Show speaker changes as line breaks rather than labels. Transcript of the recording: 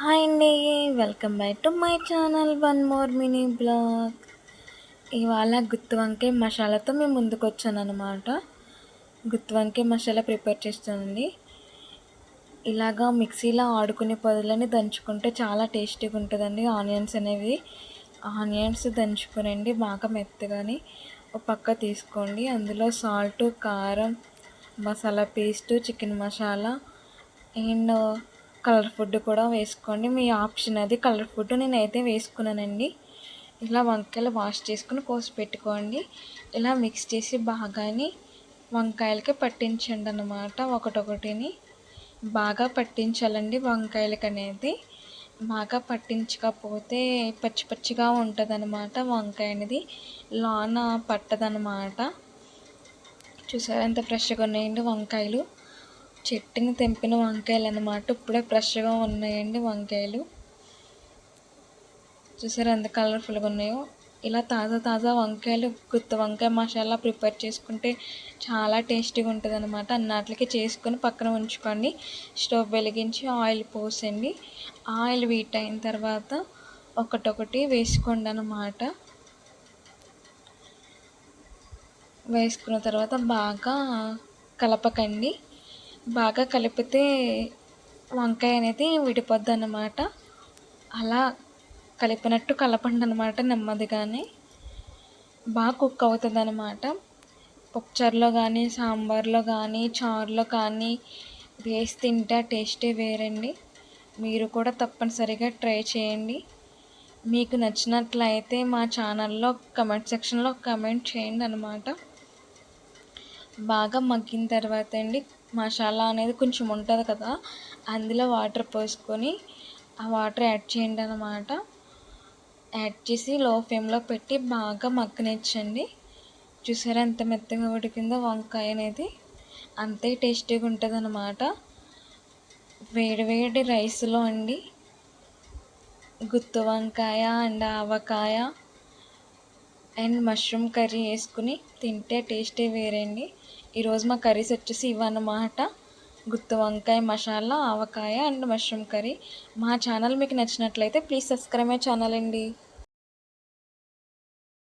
Hi అండి. Welcome back to my channel one more mini blog. ఇవాళ గుత్తి వంకాయ మసాలాతో మేము ముందుకొచ్చాననమాట. గుత్తి వంకాయ మసాలా ప్రిపేర్ చేస్తానండి. ఇలాగా మిక్సీలో ఆడుకునే పదులని దంచుకుంటే చాలా టేస్టీగా ఉంటుందండి. ఆనియన్స్ దంచుకునండి బాగా మెత్తగాని ఒక పక్క తీసుకోండి. అందులో సాల్ట్, కారం, masala paste, chicken masala and colour food కూడా వేసుకోండి. మీ ఆప్షన్ అది. కలర్ ఫుడ్ నేనైతే వేసుకున్నానండి. ఇలా వంకాయలు వాష్ చేసుకుని కోసి పెట్టుకోండి. ఇలా మిక్స్ చేసి బాగాని వంకాయలకి పట్టించండి అన్నమాట. ఒకటొకటిని బాగా పట్టించాలండి వంకాయలకి అనేది. బాగా పట్టించకపోతే పచ్చి పచ్చిగా ఉంటుంది అన్నమాట. వంకాయ అనేది లోన పట్టదనమాట. చూసారా ఎంత ఫ్రెష్గా ఉన్నాయండి వంకాయలు. చెట్టుని తెంపిన వంకాయలు అన్నమాట. ఇప్పుడే ఫ్రెష్గా ఉన్నాయండి వంకాయలు. చూసారా ఎంత కలర్ఫుల్గా ఉన్నాయో. ఇలా తాజా తాజా వంకాయలు గుత్తి వంకాయ మసాలా ప్రిపేర్ చేసుకుంటే చాలా టేస్టీగా ఉంటుంది అనమాట. అన్నట్లకి చేసుకొని పక్కన ఉంచుకోండి. స్టవ్ వెలిగించి ఆయిల్ పోసండి. ఆయిల్ హీట్ అయిన తర్వాత ఒకటొకటి వేసుకోండి అన్నమాట. వేసుకున్న తర్వాత బాగా కలపకండి. బాగా కలిపితే వంకాయ అనేది విడిపోద్ది అన్నమాట. అలా కలిపినట్టు కలపండి అనమాట. నెమ్మదిగానే బాగా కుక్ అవుతుంది అనమాట. పప్పుచారులో కానీ, సాంబార్లో కానీ, చారులో కానీ వేసి తింటే టేస్టే వేరండి. మీరు కూడా తప్పనిసరిగా ట్రై చేయండి. మీకు నచ్చినట్లయితే మా ఛానల్లో కమెంట్ సెక్షన్లో కమెంట్ చేయండి అనమాట. బాగా మగ్గిన తర్వాత అండి మసాలా అనేది కొంచెం ఉంటుంది కదా, అందులో వాటర్ పోసుకొని ఆ వాటర్ యాడ్ చేయండి అనమాట. యాడ్ చేసి లో ఫ్లేమ్లో పెట్టి బాగా మగ్గనిచ్చండి. చూసారా ఎంత మెత్తగా ఉడికిందో వంకాయ అనేది. అంతే టేస్టీగా ఉంటుంది అనమాట. వేడి వేడి రైస్లో అండి గుత్తి వంకాయ and avakaya and mushroom curry వేసుకుని తింటే టేస్టే వేరండి. ఈరోజు మా కర్రీస్ వచ్చేసి ఇవన్నమాట. గుత్తి వంకాయ మసాలా, ఆవకాయ అండ్ మష్రూమ్ కర్రీ. మా ఛానల్ మీకు నచ్చినట్లయితే ప్లీజ్ సబ్స్క్రైబ్ మై ఛానల్ అండి.